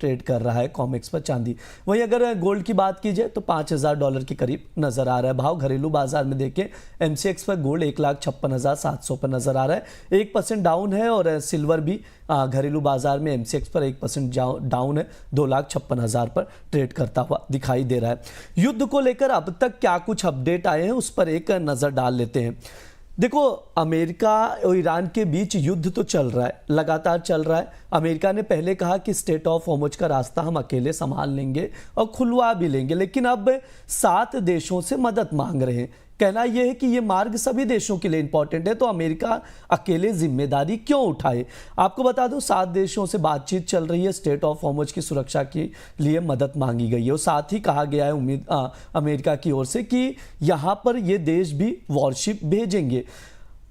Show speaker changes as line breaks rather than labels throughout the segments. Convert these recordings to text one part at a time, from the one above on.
Trade कर रहा है कॉमेक्स पर चांदी। वहीं अगर गोल्ड की बात की जाए तो $5,000 के करीब नजर आ रहा है भाव। घरेलू बाजार में देखें एमसीएक्स पर गोल्ड 1,56,700 पर नजर आ रहा है, 1% डाउन है। और सिल्वर भी घरेलू बाजार में एमसीएक्स पर 1% डाउन है, 2,56,000 पर ट्रेड करता हुआ दिखाई दे रहा है। युद्ध को लेकर अब तक क्या कुछ अपडेट आए हैं उस पर एक नजर डाल लेते हैं। देखो, अमेरिका और ईरान के बीच युद्ध तो चल रहा है, लगातार चल रहा है। अमेरिका ने पहले कहा कि स्ट्रेट ऑफ होर्मुज का रास्ता हम अकेले संभाल लेंगे और खुलवा भी लेंगे, लेकिन अब 7 देशों से मदद मांग रहे हैं। कहना यह है कि यह मार्ग सभी देशों के लिए इंपॉर्टेंट है, तो अमेरिका अकेले जिम्मेदारी क्यों उठाए। आपको बता दो 7 देशों से बातचीत चल रही है, स्ट्रेट ऑफ होर्मुज की सुरक्षा के लिए मदद मांगी गई है। और साथ ही कहा गया है अमेरिका की ओर से कि यहां पर ये देश भी वॉरशिप भेजेंगे।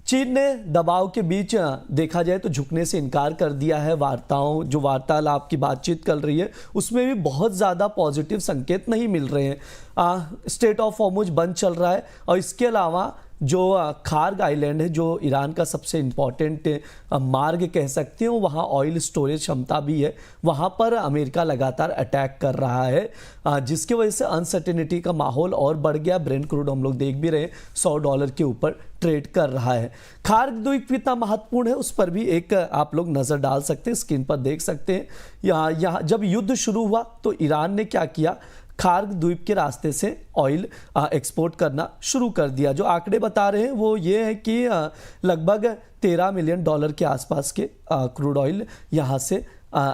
चीन ने दबाव के बीच देखा जाए तो झुकने से इनकार कर दिया है। वार्तालाप की बातचीत चल रही है उसमें भी बहुत ज़्यादा पॉजिटिव संकेत नहीं मिल रहे हैं। स्ट्रेट ऑफ होर्मुज बंद चल रहा है और इसके अलावा जो खार्ग आइलैंड है, जो ईरान का सबसे इम्पॉर्टेंट मार्ग कह सकते हो, वहाँ ऑयल स्टोरेज क्षमता भी है, वहाँ पर अमेरिका लगातार अटैक कर रहा है, जिसकी वजह से अनसर्टेनिटी का माहौल और बढ़ गया। ब्रेंट क्रूड हम लोग देख भी रहे हैं $100 के ऊपर ट्रेड कर रहा है। खार्ग द्वीप कितना महत्वपूर्ण है उस पर भी एक आप लोग नज़र डाल सकते हैं, स्क्रीन पर देख सकते हैं। यहाँ जब युद्ध शुरू हुआ तो ईरान ने क्या किया, खार्ग द्वीप के रास्ते से ऑयल एक्सपोर्ट करना शुरू कर दिया। जो आंकड़े बता रहे हैं वो ये है कि लगभग $13 मिलियन के आसपास के क्रूड ऑयल यहाँ से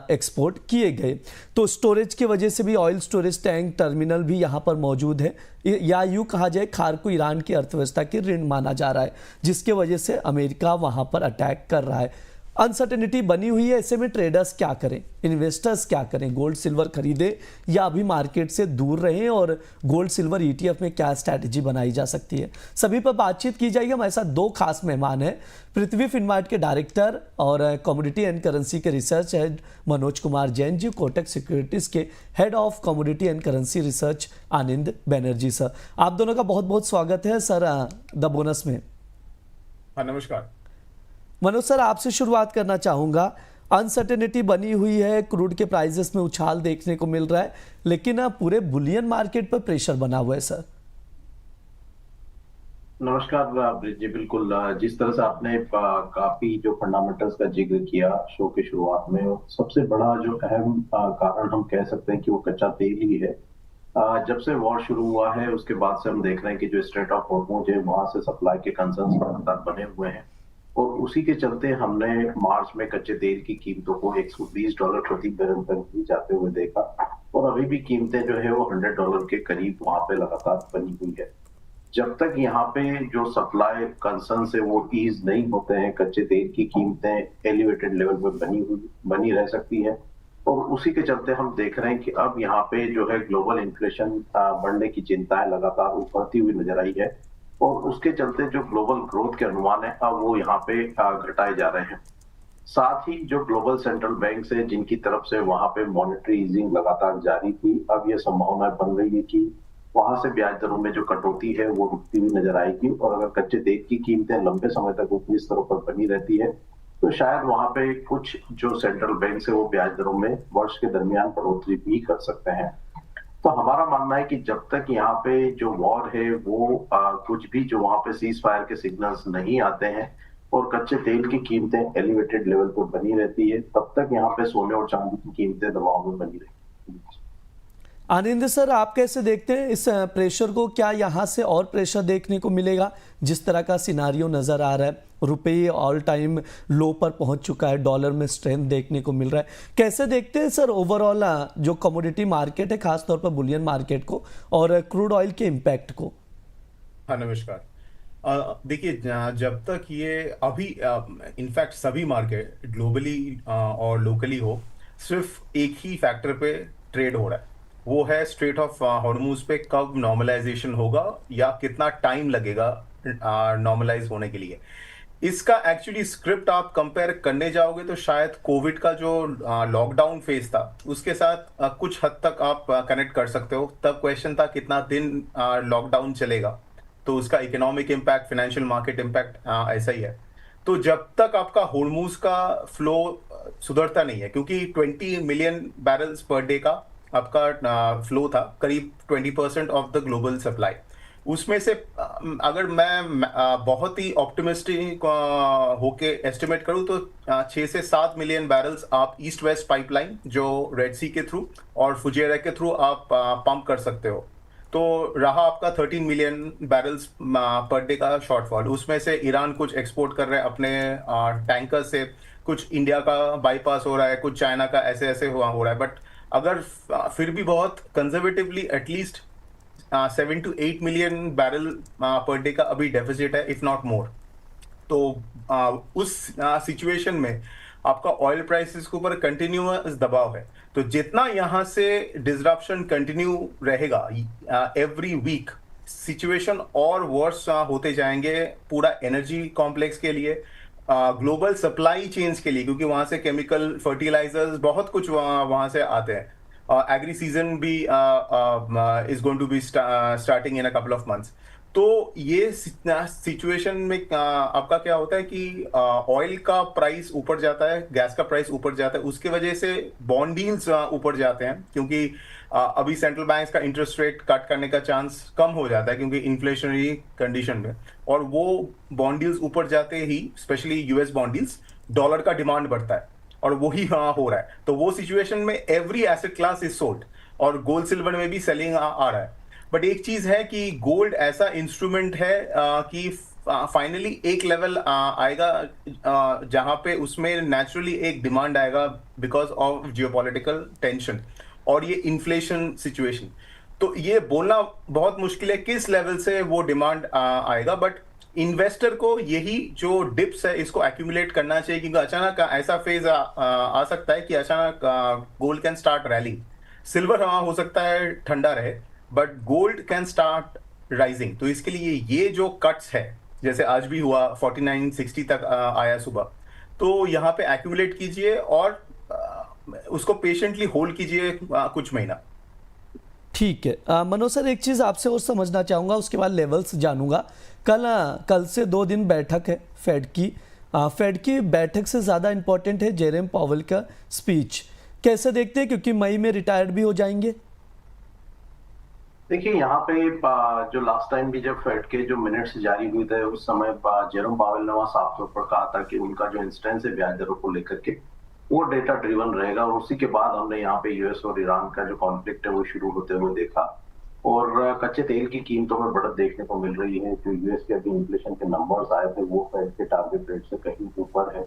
एक्सपोर्ट किए गए। तो स्टोरेज की वजह से भी ऑयल स्टोरेज टैंक टर्मिनल भी यहाँ पर मौजूद है, या यूँ कहा जाए खार्ग को ईरान की अर्थव्यवस्था की ऋण माना जा रहा है, जिसके वजह से अमेरिका वहाँ पर अटैक कर रहा है। अनसर्टेनिटी बनी हुई है, ऐसे में ट्रेडर्स क्या करें, इन्वेस्टर्स क्या करें, गोल्ड सिल्वर खरीदें या अभी मार्केट से दूर रहें, और गोल्ड सिल्वर ईटीएफ में क्या स्ट्रैटेजी बनाई जा सकती है, सभी पर बातचीत की जाएगी। हमारे साथ 2 खास मेहमान हैं। पृथ्वी फिनमार्ट के डायरेक्टर और कमोडिटी एंड करेंसी के research head Manoj Kumar Jain ji, Kotak securities के head of commodity and currency research Anand Banerjee. Sir, आप दोनों का बहुत बहुत स्वागत है सर द बोनस में।
हाँ, नमस्कार।
मनोज सर, आपसे शुरुआत करना चाहूंगा। अनसर्टेनिटी बनी हुई है, क्रूड के प्राइसेस में उछाल देखने को मिल रहा है, लेकिन पूरे बुलियन मार्केट पर प्रेशर बना हुआ है। सर
नमस्कार ब्रिज जी, बिल्कुल जिस तरह से आपने काफी जो फंडामेंटल्स का जिक्र किया शो के शुरुआत में, सबसे बड़ा जो अहम कारण हम कह सकते हैं कि वो कच्चा तेल ही है। जब से वॉर शुरू हुआ है उसके बाद से हम देख रहे हैं कि जो स्ट्रेट ऑफ होर्मुज है वहां से सप्लाई के कंसर्न्स लगातार बने हुए हैं, और उसी के चलते हमने मार्च में कच्चे तेल की कीमतों को $120 प्रति बैरल तक भी जाते हुए देखा, और अभी भी कीमतें जो है वो $100 के करीब वहां पे लगातार बनी हुई है। जब तक यहाँ पे जो सप्लाई कंसर्न है वो ईज नहीं होते हैं, कच्चे तेल की कीमतें एलिवेटेड लेवल पे बनी रह सकती है। और उसी के चलते हम देख रहे हैं कि अब यहाँ पे जो है ग्लोबल इन्फ्लेशन बढ़ने की चिंताएं लगातार उभरती हुई नजर आई है, और उसके चलते जो ग्लोबल ग्रोथ के अनुमान है अब वो यहाँ पे घटाए जा रहे हैं। साथ ही जो ग्लोबल सेंट्रल बैंक है जिनकी तरफ से वहां पे मॉनेटरी ईजिंग लगातार जारी थी, अब ये संभावना बन रही है कि वहां से ब्याज दरों में जो कटौती है वो रुकती हुई नजर आएगी, और अगर कच्चे तेल की कीमतें लंबे समय तक ऊपरी स्तरों पर बनी रहती है तो शायद वहां पे कुछ जो सेंट्रल बैंक है वो ब्याज दरों में वर्ष के दरमियान बढ़ोतरी भी कर सकते हैं। तो हमारा मानना है कि जब तक यहाँ पे जो वॉर है वो कुछ भी जो वहां पे सीज फायर के सिग्नल्स नहीं आते हैं और कच्चे तेल की कीमतें एलिवेटेड लेवल पर बनी रहती है, तब तक यहाँ पे सोने और चांदी की कीमतें दबाव में बनी रहेंगी।
आनंद सर, आप कैसे देखते हैं इस प्रेशर को? क्या यहाँ से और प्रेशर देखने को मिलेगा? जिस तरह का सिनारियो नजर आ रहा है, रुपये ऑल टाइम लो पर पहुंच चुका है, डॉलर में स्ट्रेंथ देखने को मिल रहा है, कैसे देखते हैं सर ओवरऑल जो कमोडिटी मार्केट है, खासतौर पर बुलियन मार्केट को और क्रूड ऑयल के इम्पैक्ट को?
हाँ, नमस्कार। देखिए, जब तक ये अभी इनफैक्ट सभी मार्केट ग्लोबली और लोकली हो, सिर्फ एक ही फैक्टर पे ट्रेड हो रहा है, वो है स्ट्रेट ऑफ हॉर्मुज पे कब नॉर्मलाइजेशन होगा या कितना टाइम लगेगा नॉर्मलाइज होने के लिए। इसका एक्चुअली स्क्रिप्ट आप कंपेयर करने जाओगे तो शायद कोविड का जो लॉकडाउन फेज था उसके साथ कुछ हद तक आप कनेक्ट कर सकते हो। तब क्वेश्चन था कितना दिन लॉकडाउन चलेगा, तो उसका economic impact, financial market impact ऐसा ही है। तो जब तक आपका हॉर्मुज का फ्लो सुधरता नहीं है, क्योंकि 20 मिलियन बैरल्स पर डे का आपका फ्लो था, करीब 20% ऑफ द ग्लोबल सप्लाई। उसमें से अगर मैं बहुत ही ऑप्टिमिस्टिक होके एस्टिमेट करूं तो 6 से 7 मिलियन बैरल्स आप ईस्ट वेस्ट पाइपलाइन जो रेड सी के थ्रू और फुजेरा के थ्रू आप पंप कर सकते हो। तो रहा आपका 13 मिलियन बैरल्स पर डे का शॉर्टफॉल। उसमें से ईरान कुछ एक्सपोर्ट कर रहे हैं अपने टैंकर से, कुछ इंडिया का बाईपास हो रहा है, कुछ चाइना का, ऐसे ऐसे हो रहा है। बट अगर फिर भी बहुत conservatively at least 7 to 8 million barrel per day का अभी डेफिसिट है, इफ नॉट मोर। तो उस सिचुएशन में आपका ऑयल प्राइसेस के ऊपर कंटिन्यूअस दबाव है। तो जितना यहाँ से डिसरप्शन कंटिन्यू रहेगा एवरी वीक, सिचुएशन और वर्स होते जाएंगे पूरा एनर्जी कॉम्प्लेक्स के लिए, ग्लोबल सप्लाई चेन्स के लिए, क्योंकि वहां से केमिकल फर्टिलाइजर्स बहुत कुछ वहां से आते हैं। एग्री सीजन भी is going to be starting in a couple of months. तो ये सिचुएशन में आपका क्या होता है कि ऑयल का प्राइस ऊपर जाता है, गैस का प्राइस ऊपर जाता है, उसके वजह से बॉन्ड डील्स ऊपर जाते हैं, क्योंकि अभी सेंट्रल बैंक्स का इंटरेस्ट रेट कट करने का चांस कम हो जाता है क्योंकि इन्फ्लेशनरी कंडीशन में, और वो बॉन्ड डील्स ऊपर जाते ही, specially US bond deals, dollar का डिमांड बढ़ता है, और वही हो रहा है। तो वो सिचुएशन में every asset class is sold, और गोल्ड सिल्वर में भी सेलिंग आ रहा है। बट एक चीज है कि गोल्ड ऐसा इंस्ट्रूमेंट है कि फाइनली एक लेवल आएगा जहां पे उसमें नेचुरली एक डिमांड आएगा बिकॉज ऑफ जियोपॉलिटिकल टेंशन और ये इन्फ्लेशन सिचुएशन। तो ये बोलना बहुत मुश्किल है किस लेवल से वो डिमांड आएगा, बट इन्वेस्टर को यही जो डिप्स है इसको एक्यूमुलेट करना चाहिए, क्योंकि अचानक ऐसा फेज आ सकता है कि अचानक gold can start railing. Silver हो सकता है ठंडा रहे, but gold can start rising. तो इसके लिए ये जो कट्स है, जैसे आज भी हुआ 4960 तक आया सुबह, तो यहाँ पे एक्यूमुलेट कीजिए और उसको पेशेंटली होल्ड कीजिए कुछ महीना।
ठीक है मनोज सर, एक चीज़ आपसे और समझना चाहूँगा, उसके बाद लेवल्स जानूंगा। कल से 2 दिन बैठक है फेड की। फेड की बैठक से ज़्यादा इम्पोर्टेंट है जेरेम पावेल का स्पीच। कैसे देखते हैं, क्योंकि मई में रिटायर्ड भी हो जाएंगे?
देखिए, यहाँ पे जो लास्ट टाइम भी जब फेड के जो मिनट्स जारी हुए थे उस समय जेरोम पावेल ने वहाँ साफ तौर पर कहा था कि उनका जो इंस्टेंस है ब्याज दरों को लेकर के वो डेटा ड्रिवन रहेगा, और उसी के बाद हमने यहाँ पे यूएस और ईरान का जो कॉन्फ्लिक्ट है वो शुरू होते हुए देखा, और कच्चे तेल की कीमतों में बढ़त देखने को मिल रही है। जो यूएस के अभी इन्फ्लेशन के नंबर्स आए थे वो फेड के टारगेट रेट से कहीं ऊपर है।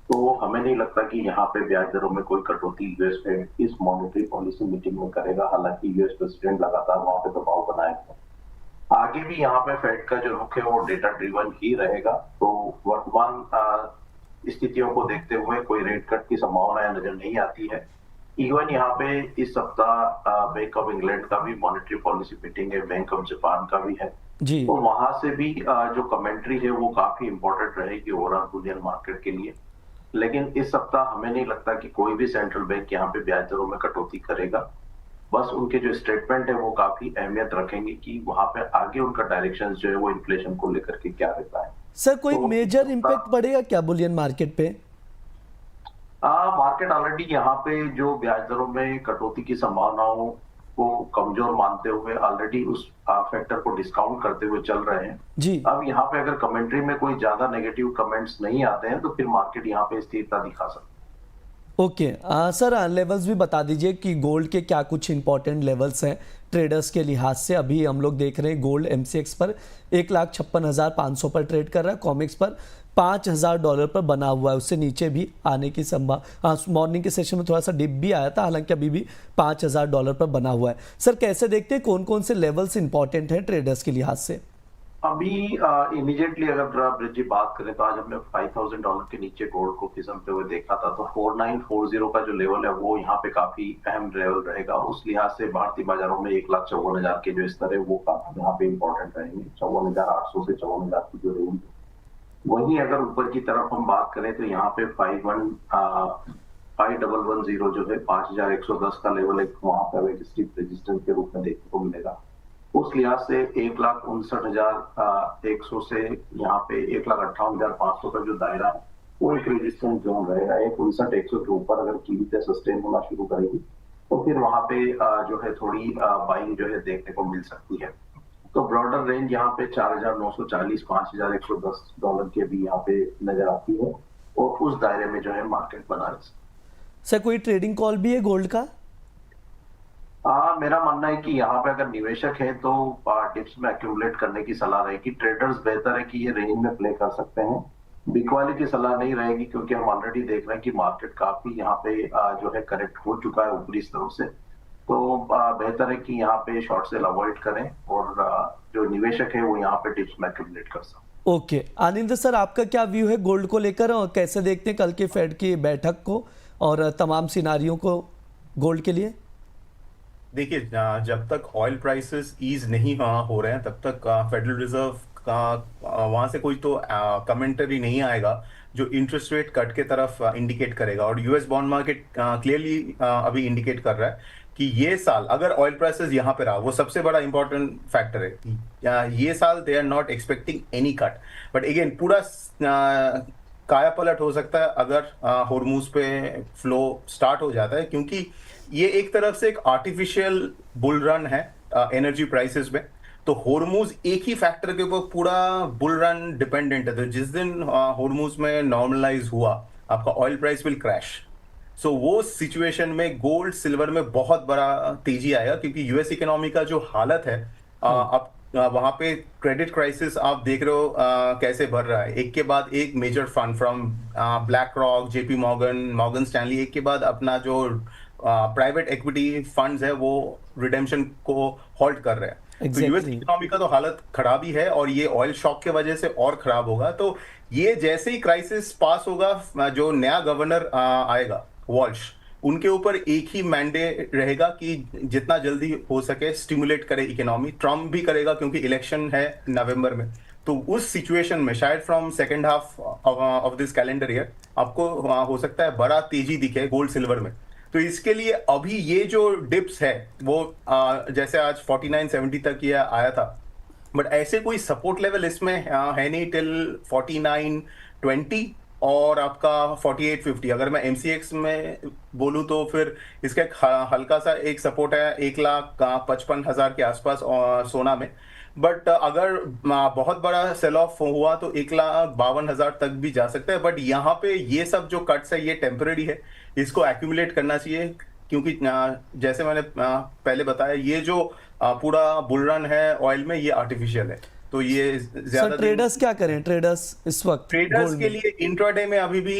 तो हमें नहीं लगता कि यहाँ पे ब्याज दरों में कोई कटौती यूएस फेड इस मॉनेटरी पॉलिसी मीटिंग में करेगा, हालांकि यूएस प्रेसिडेंट लगातार वहां पे दबाव बनाए हैं। आगे भी यहाँ पे फेड का जो रुख है वो डेटा ड्रिवन ही रहेगा। तो वर्तमान स्थितियों को देखते हुए कोई रेट कट की संभावना नजर नहीं आती है। इवन यहाँ पे इस सप्ताह बैंक ऑफ इंग्लैंड का भी मॉनेटरी पॉलिसी मीटिंग है, बैंक ऑफ जापान का भी है
जी।
तो वहां से भी जो कमेंट्री है वो काफी इंपॉर्टेंट रहेगी ओवरऑल दुनिया मार्केट के लिए। लेकिन इस सप्ताह हमें नहीं लगता कि कोई भी सेंट्रल बैंक यहाँ पे ब्याज दरों में कटौती करेगा। बस उनके जो स्टेटमेंट है वो काफी अहमियत रखेंगे कि वहां पे आगे उनका डायरेक्शन जो है वो इन्फ्लेशन को लेकर के क्या रहता है।
सर, कोई
तो
मेजर इम्पैक्ट पड़ेगा क्या बुलियन मार्केट पे?
मार्केट ऑलरेडी यहाँ पे जो ब्याज दरों में कटौती की संभावनाओं को कमजोर मानते हुए ऑलरेडी उस फैक्टर को डिस्काउंट करते हुए चल रहे हैं
जी।
अब यहाँ पे अगर कमेंट्री में कोई ज्यादा नेगेटिव कमेंट्स नहीं आते हैं तो फिर मार्केट यहाँ पे स्थिरता दिखा सकता है।
ओके सर, लेवल्स भी बता दीजिए कि गोल्ड के क्या कुछ इंपॉर्टेंट लेवल्स हैं ट्रेडर्स के लिहाज से। अभी हम लोग देख रहे हैं गोल्ड एमसीएक्स पर 1,56,500 पर ट्रेड कर रहा है, कॉमेक्स पर $5,000 पर बना हुआ है, उससे नीचे भी आने की संभावना। मॉर्निंग के सेशन में थोड़ा सा डिप भी आया था, हालांकि अभी भी $5,000 पर बना हुआ है। सर, कैसे देखते हैं कौन कौन से लेवल्स इंपॉर्टेंट हैं ट्रेडर्स के लिहाज से?
अभी इमीडिएटली अगर ब्रिज जी बात करें तो आज हमने $5,000 के नीचे गोल्ड को फिसलते हुए देखा था, तो 4940 का जो लेवल है वो यहाँ पे काफी अहम लेवल रहेगा। उस लिहाज से भारतीय बाजारों में 1,54,000 के जो स्तर है वो काफी यहाँ पे इंपॉर्टेंट रहेंगे। 54,800 से 54,000 की जो रेंज। वहीं अगर ऊपर की तरफ हम बात करें तो यहाँ पे 5110 जो है 5,110 का लेवल एक वहां पे एक स्टिफ रेजिस्टेंस के रूप में देखने को मिलेगा। उस लिहाज से 1,59,100 से यहाँ पे 1,58,500 का जो दायरा है वो एक रेजिस्टेंस जोन रहेगा। 159-100 के ऊपर अगर कीमतें सस्टेन होना शुरू करेगी तो फिर वहां पे जो है थोड़ी बाइंग जो है देखने को मिल सकती है। तो ब्रॉडर रेंज यहाँ पे 4,940 $5,110 के भी यहाँ पे नजर आती है और उस दायरे में जो है मार्केट बना रहे।
सर कोई ट्रेडिंग कॉल भी है गोल्ड का?
मेरा मानना है कि यहाँ पे अगर निवेशक है तो डिप्स में एक्यूमुलेट करने की सलाह रहेगी। ट्रेडर्स बेहतर है कि ये रेंज में प्ले कर सकते हैं। बिकवाली की सलाह नहीं रहेगी क्योंकि हम ऑलरेडी देख रहे हैं कि मार्केट काफी यहाँ पे जो है करेक्ट हो चुका है ऊपरी स्तरों से। तो बेहतर है कि यहाँ पे शॉर्ट सेल अवॉइड करें और जो निवेशक है वो यहाँ पे डिप्स में एक्यूमुलेट कर सकते।
ओके आनंद सर, आपका क्या व्यू है गोल्ड को लेकर और कैसे देखते हैं कल के फेड की बैठक को और तमाम सिनारियों को गोल्ड के लिए?
देखिए, जब तक ऑयल प्राइसेस ईज नहीं हो रहे हैं तब तक फेडरल रिजर्व का वहां से कोई तो कमेंटरी नहीं आएगा जो इंटरेस्ट रेट कट के तरफ इंडिकेट करेगा। और यूएस बॉन्ड मार्केट क्लियरली अभी इंडिकेट कर रहा है कि ये साल अगर ऑयल प्राइसेस यहाँ पे रहा, वो सबसे बड़ा इंपॉर्टेंट फैक्टर है। ये साल they are not expecting any cut, but again पूरा काया पलट हो सकता है अगर होर्मुज पे फ्लो स्टार्ट हो जाता है, क्योंकि ये एक तरफ से एक आर्टिफिशियल बुल रन है एनर्जी प्राइसेस में। तो होर्मुज एक ही फैक्टर के ऊपर पूरा बुल रन डिपेंडेंट है। तो जिस दिन होर्मुज में नॉर्मलाइज हुआ, आपका ऑयल प्राइस विल क्रैश। सो वो सिचुएशन में गोल्ड सिल्वर में बहुत बड़ा तेजी आएगा, क्योंकि यूएस इकोनॉमी का जो हालत है अब वहां पे क्रेडिट क्राइसिस आप देख रहे हो कैसे बढ़ रहा है। एक के बाद एक major fund from BlackRock, JP Morgan, Morgan Stanley, एक के बाद अपना जो प्राइवेट इक्विटी फंड्स है वो रिडेम्पशन को हॉल्ट कर रहे हैं। तो यूएस इकोनॉमी का तो हालत खराब ही है और ये ऑयल शॉक के वजह से और खराब होगा। तो ये जैसे ही क्राइसिस पास होगा, जो नया गवर्नर आएगा वॉल्श, उनके ऊपर एक ही मैंडेट रहेगा कि जितना जल्दी हो सके स्टिमुलेट करे इकोनॉमी। ट्रम्प भी करेगा क्योंकि इलेक्शन है नवंबर में। तो उस सिचुएशन में शायद from second half of this calendar year आपको हो सकता है बड़ा तेजी दिखे गोल्ड सिल्वर में। तो इसके लिए अभी ये जो डिप्स है वो जैसे आज 49.70 तक ये आया था, बट ऐसे कोई सपोर्ट लेवल इसमें है नहीं टिल 49.20 और आपका 48.50। अगर मैं MCX में बोलूं तो फिर इसका एक हल्का सा एक सपोर्ट है 1,55,000 के आसपास सोना में। बट अगर बहुत बड़ा सेल ऑफ हुआ तो 1,52,000 तक भी जा सकता है। बट यहाँ पे ये सब जो कट्स है ये टेम्पररी है, इसको एक्यूमुलेट करना चाहिए, क्योंकि जैसे मैंने पहले बताया ये जो पूरा बुल रन है ऑयल में ये आर्टिफिशियल है। तो ये ज्यादा
ट्रेडर्स क्या करें? ट्रेडर्स इस वक्त
ट्रेडर्स के लिए इंट्राडे में अभी भी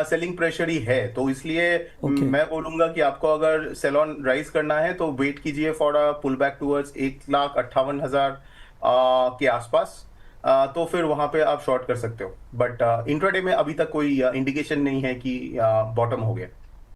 सेलिंग प्रेशर ही है। तो इसलिए मैं बोलूंगा कि आपको अगर सेल ऑन राइज करना है तो वेट कीजिए for a pull back towards 1,58,000 के आसपास। तो फिर वहां पे आप शॉर्ट कर सकते हो। बट इंट्राडे में अभी तक कोई इंडिकेशन नहीं है कि बॉटम हो गया।